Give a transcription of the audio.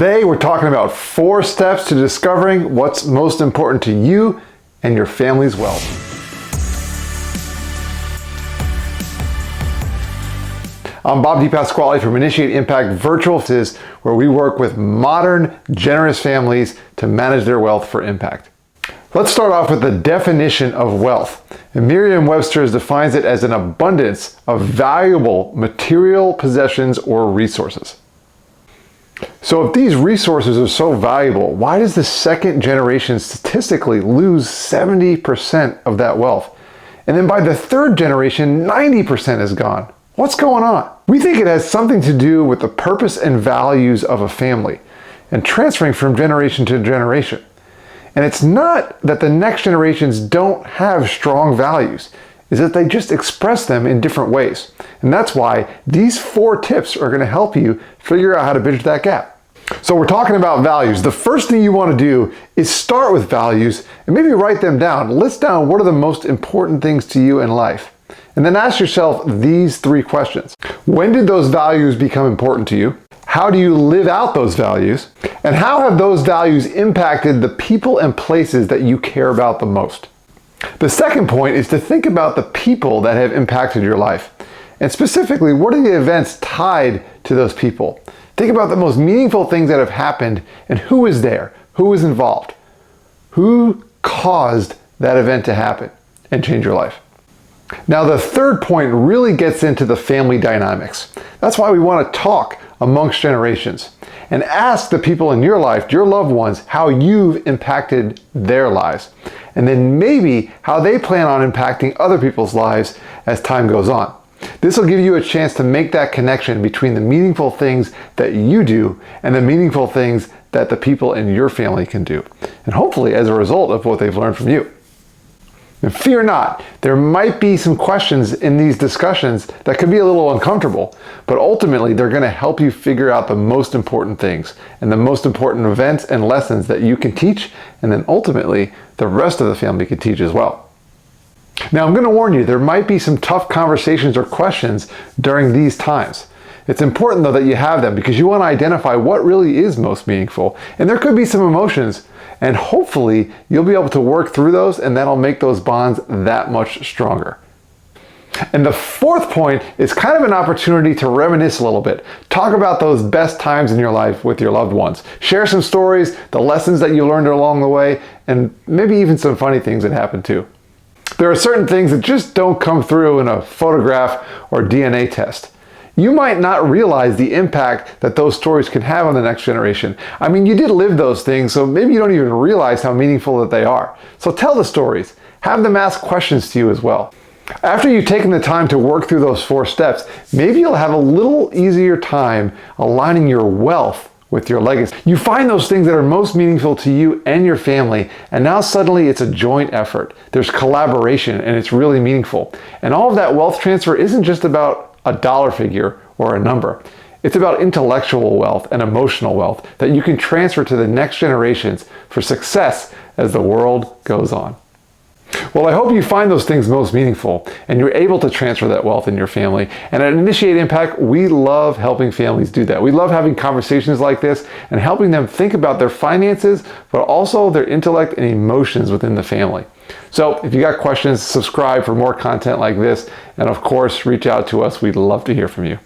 Today we're talking about 4 steps to discovering what's most important to you and your family's wealth. I'm Bob DePasquale from Initiate Impact Virtual, where we work with modern, generous families to manage their wealth for impact. Let's start off with the definition of wealth. And Merriam-Webster defines it as an abundance of valuable material possessions or resources. So if these resources are so valuable, why does the second generation statistically lose 70% of that wealth? And then by the third generation, 90% is gone. What's going on? We think it has something to do with the purpose and values of a family and transferring from generation to generation. And it's not that the next generations don't have strong values, it's that they just express them in different ways. And that's why these 4 tips are going to help you figure out how to bridge that gap. So we're talking about values. The first thing you want to do is start with values and maybe write them down. List down what are the most important things to you in life. And then ask yourself these 3 questions. When did those values become important to you? How do you live out those values? And how have those values impacted the people and places that you care about the most? The second point is to think about the people that have impacted your life. And specifically, what are the events tied to those people? Think about the most meaningful things that have happened and who was there, who was involved, who caused that event to happen and change your life. Now, the third point really gets into the family dynamics. That's why we want to talk amongst generations and ask the people in your life, your loved ones, how you've impacted their lives. And then maybe how they plan on impacting other people's lives as time goes on. This will give you a chance to make that connection between the meaningful things that you do and the meaningful things that the people in your family can do. And hopefully as a result of what they've learned from you. And fear not, there might be some questions in these discussions that could be a little uncomfortable, but ultimately they're going to help you figure out the most important things and the most important events and lessons that you can teach, and then ultimately the rest of the family can teach as well. Now I'm going to warn you, there might be some tough conversations or questions during these times. It's important though that you have them because you want to identify what really is most meaningful, and there could be some emotions. And hopefully you'll be able to work through those, and that'll make those bonds that much stronger. And the fourth point is kind of an opportunity to reminisce a little bit. Talk about those best times in your life with your loved ones. Share some stories, the lessons that you learned along the way, and maybe even some funny things that happened too. There are certain things that just don't come through in a photograph or DNA test. You might not realize the impact that those stories can have on the next generation. I mean, you did live those things, so maybe you don't even realize how meaningful that they are. So tell the stories. Have them ask questions to you as well. After you've taken the time to work through those 4 steps, maybe you'll have a little easier time aligning your wealth with your legacy. You find those things that are most meaningful to you and your family, and now suddenly it's a joint effort. There's collaboration, and it's really meaningful. And all of that wealth transfer isn't just about a dollar figure or a number. It's about intellectual wealth and emotional wealth that you can transfer to the next generations for success as the world goes on. Well, I hope you find those things most meaningful and you're able to transfer that wealth in your family. And at Initiate Impact, we love helping families do that. We love having conversations like this and helping them think about their finances, but also their intellect and emotions within the family. So if you got questions, subscribe for more content like this. And of course, reach out to us. We'd love to hear from you.